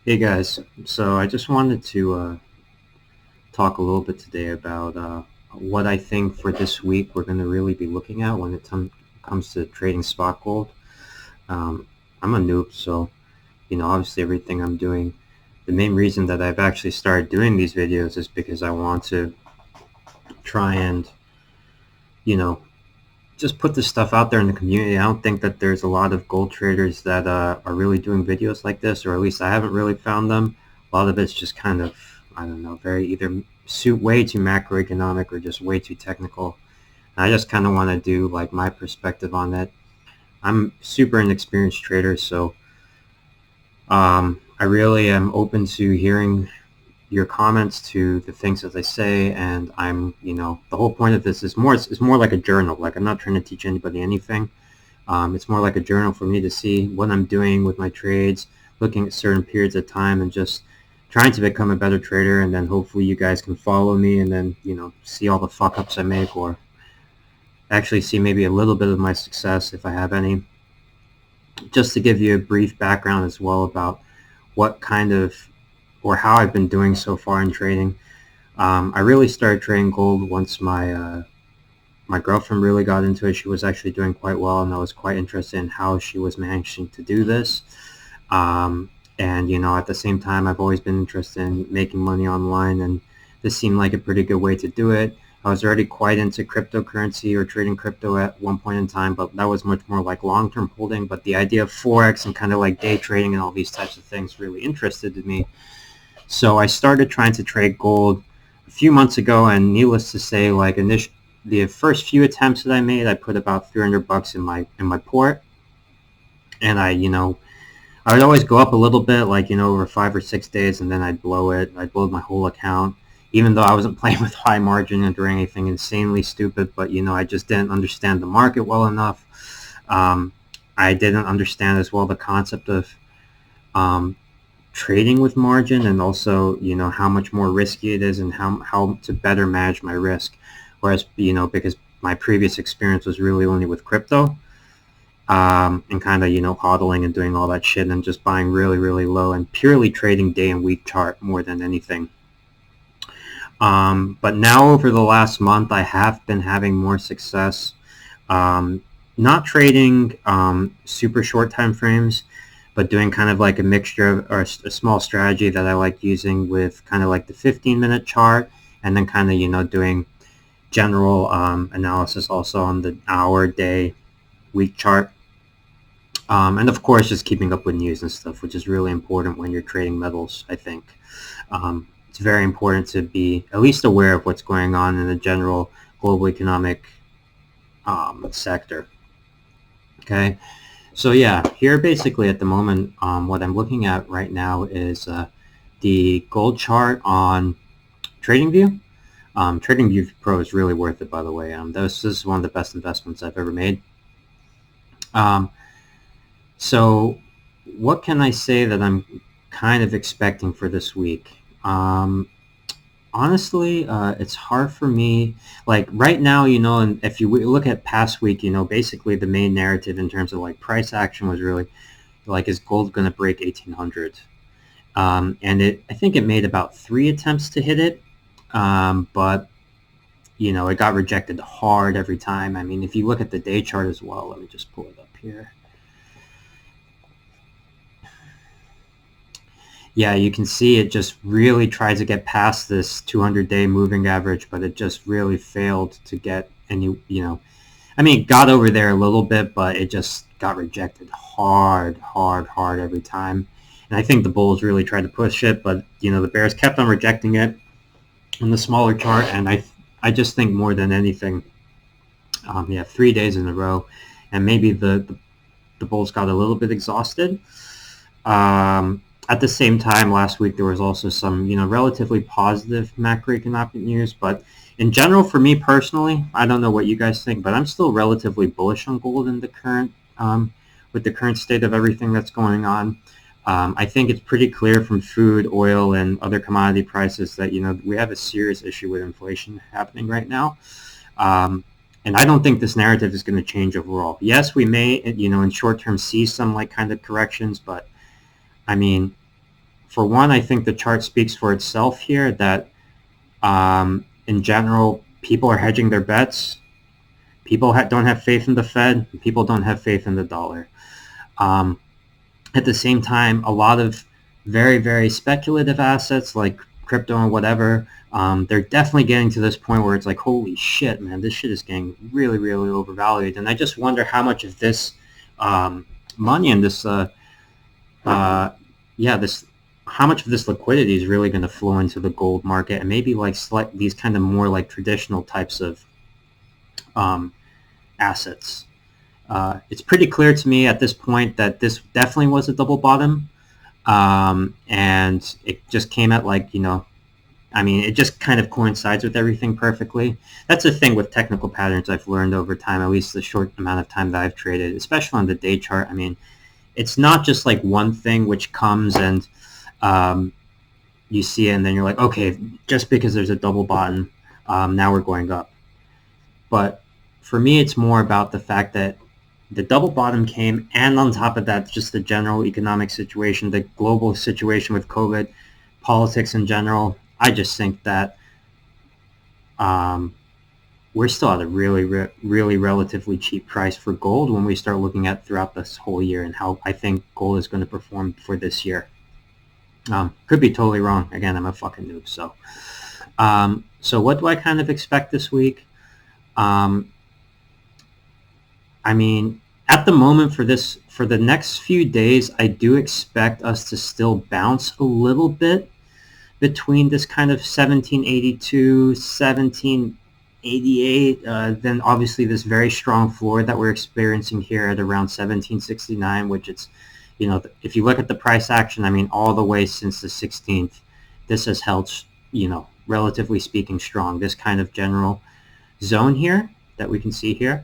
Hey guys, so I just wanted to talk a little bit today about what I think for this week we're going to really be looking at when it comes to trading spot gold. Um, I'm a noob, so obviously everything I'm doing, the main reason that I've actually started doing these videos is because I want to try and you know just put this stuff out there in the community. I don't think that there's a lot of gold traders that are really doing videos like this, or at least I haven't really found them. A lot of it's just kind of, I don't know, very either way too macroeconomic or just way too technical. And I just kind of want to do like my perspective on it. I'm super inexperienced trader, so I really am open to hearing your comments to the things that I say, and the whole point of this is more like a journal. Like, I'm not trying to teach anybody anything. It's more like a journal for me to see what I'm doing with my trades, looking at certain periods of time, and just trying to become a better trader. And then hopefully you guys can follow me, and then see all the fuck ups I make, or actually see maybe a little bit of my success if I have any. Just to give you a brief background as well about what kind of or how I've been doing so far in trading. I really started trading gold once my girlfriend really got into it. She was actually doing quite well, and I was quite interested in how she was managing to do this. Um, and at the same time, I've always been interested in making money online, and this seemed like a pretty good way to do it. I was already quite into cryptocurrency or trading crypto at one point in time, but that was much more like long-term holding. But the idea of Forex and kind of like day trading and all these types of things really interested me. So I started trying to trade gold a few months ago, and needless to say, like the first few attempts that I made, I put about 300 bucks in my port, and I would always go up a little bit, like over 5 or 6 days, and then I'd blow it. I'd blow my whole account, even though I wasn't playing with high margin and doing anything insanely stupid. But I just didn't understand the market well enough. Um, I didn't understand as well the concept of um, trading with margin, and also how much more risky it is, and how to better manage my risk. Whereas because my previous experience was really only with crypto, and kind of hodling and doing all that shit and just buying really really low and purely trading day and week chart more than anything. But now over the last month I have been having more success, not trading super short time frames, but doing kind of like a mixture of, or a small strategy that I like using with kind of like the 15-minute chart, and then kind of doing general analysis also on the hour, day, week chart. And of course just keeping up with news and stuff, which is really important when you're trading metals, I think. It's very important to be at least aware of what's going on in the general global economic sector. Okay. So yeah, here basically at the moment, what I'm looking at right now is the gold chart on TradingView. TradingView Pro is really worth it, by the way. This is one of the best investments I've ever made. So what can I say that I'm kind of expecting for this week? Honestly, it's hard for me. Like right now, and if you look at past week, basically the main narrative in terms of like price action was really like, is gold going to break 1800? And I think it made about 3 attempts to hit it, but it got rejected hard every time. I mean, if you look at the day chart as well, let me just pull it up here. Yeah, you can see it just really tried to get past this 200-day moving average, but it just really failed to get any, I mean, it got over there a little bit, but it just got rejected hard every time. And I think the bulls really tried to push it, but, the bears kept on rejecting it in the smaller chart. And I just think more than anything, 3 days in a row, and maybe the bulls got a little bit exhausted. At the same time, last week there was also some, relatively positive macroeconomic news. But in general, for me personally, I don't know what you guys think, but I'm still relatively bullish on gold in the current, with the current state of everything that's going on. I think it's pretty clear from food, oil, and other commodity prices that, we have a serious issue with inflation happening right now. And I don't think this narrative is going to change overall. Yes, we may, in short term see some like kind of corrections, but I mean, for one, I think the chart speaks for itself here that in general, people are hedging their bets. People don't have faith in the Fed. People don't have faith in the dollar. At the same time, a lot of very, very speculative assets like crypto and whatever, they're definitely getting to this point where it's like, holy shit, man, this shit is getting really, really overvalued. And I just wonder how much of this money and this, how much of this liquidity is really going to flow into the gold market, and maybe like select these kind of more like traditional types of assets. It's pretty clear to me at this point that this definitely was a double bottom, and it just came at like, it just kind of coincides with everything perfectly. That's the thing with technical patterns I've learned over time, at least the short amount of time that I've traded, especially on the day chart. I mean, it's not just like one thing which comes and you see it and then you're like, okay, just because there's a double bottom, now we're going up. But for me, it's more about the fact that the double bottom came, and on top of that, just the general economic situation, the global situation with COVID, politics in general. I just think that we're still at a really, really relatively cheap price for gold when we start looking at throughout this whole year and how I think gold is going to perform for this year. Could be totally wrong. Again, I'm a fucking noob. So what do I kind of expect this week? I mean, at the moment for the next few days, I do expect us to still bounce a little bit between this kind of 1782, 1788, then obviously this very strong floor that we're experiencing here at around 1769, which it's, if you look at the price action, I mean, all the way since the 16th, this has held, relatively speaking, strong. This kind of general zone here that we can see here.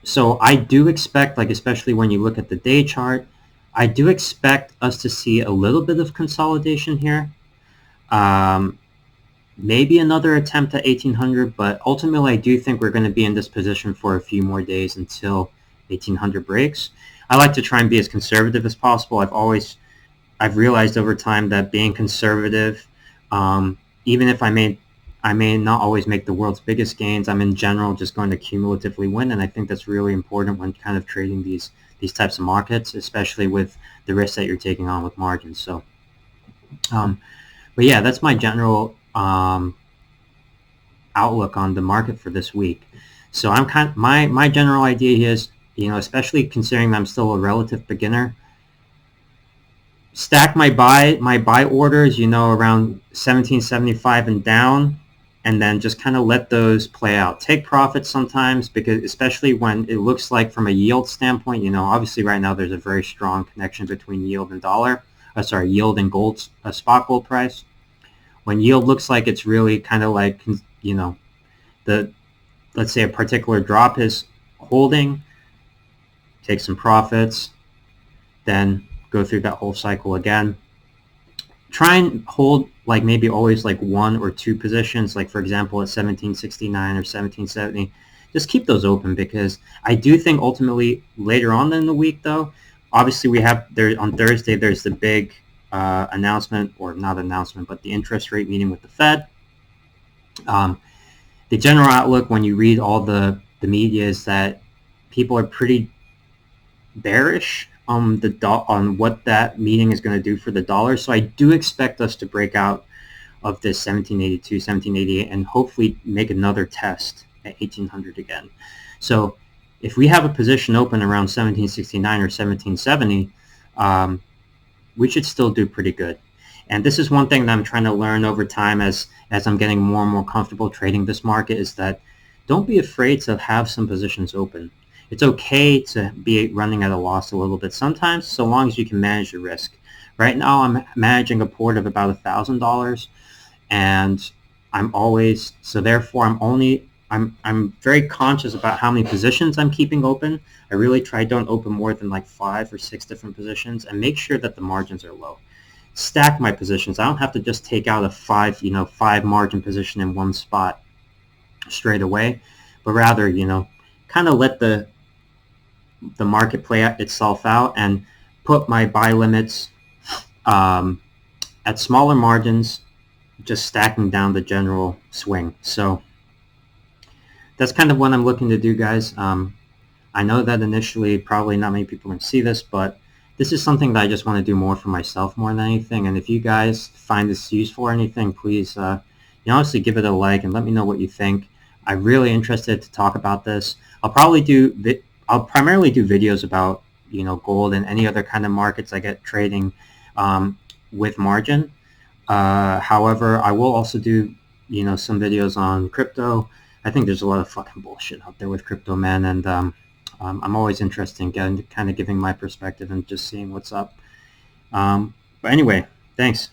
So I do expect, like, especially when you look at the day chart, I do expect us to see a little bit of consolidation here. Maybe another attempt at 1800, but ultimately I do think we're going to be in this position for a few more days until 1800 breaks. I like to try and be as conservative as possible. I've realized over time that being conservative, even if I may not always make the world's biggest gains, I'm in general just going to cumulatively win, and I think that's really important when kind of trading these types of markets, especially with the risks that you're taking on with margins. So, but yeah, that's my general outlook on the market for this week. So I'm my general idea is, especially considering that I'm still a relative beginner, stack my buy orders, around 1775 and down, and then just kind of let those play out. Take profits sometimes, because especially when it looks like from a yield standpoint, obviously right now there's a very strong connection between yield and yield and gold, spot gold price. When yield looks like it's really kind of like, let's say a particular drop is holding, take some profits, then go through that whole cycle again. Try and hold like maybe always like one or two positions, like for example at 1769 or 1770. Just keep those open, because I do think ultimately later on in the week, though, obviously we have there on Thursday, there's the big announcement, or not announcement, but the interest rate meeting with the Fed. The general outlook when you read all the media is that people are pretty bearish on what that meeting is going to do for the dollar. So I do expect us to break out of this 1782, 1788, and hopefully make another test at 1800 again. So if we have a position open around 1769 or 1770, we should still do pretty good. And this is one thing that I'm trying to learn over time as I'm getting more and more comfortable trading this market, is that don't be afraid to have some positions open. It's okay to be running at a loss a little bit sometimes, so long as you can manage your risk. Right now, I'm managing a port of about $1,000, and I'm very conscious about how many positions I'm keeping open. I really don't open more than like 5 or 6 different positions, and make sure that the margins are low. Stack my positions. I don't have to just take out a 5 margin position in one spot straight away, but rather, kind of let the market play itself out, and put my buy limits at smaller margins, just stacking down the general swing. So that's kind of what I'm looking to do, guys. I know that initially probably not many people can see this, but this is something that I just want to do more for myself more than anything. And if you guys find this useful or anything, please, honestly give it a like and let me know what you think. I'm really interested to talk about this. I'll primarily do videos about gold and any other kind of markets I get trading with margin. However, I will also do some videos on crypto. I think there's a lot of fucking bullshit out there with crypto, man, and I'm always interested in kind of giving my perspective and just seeing what's up. But anyway, thanks.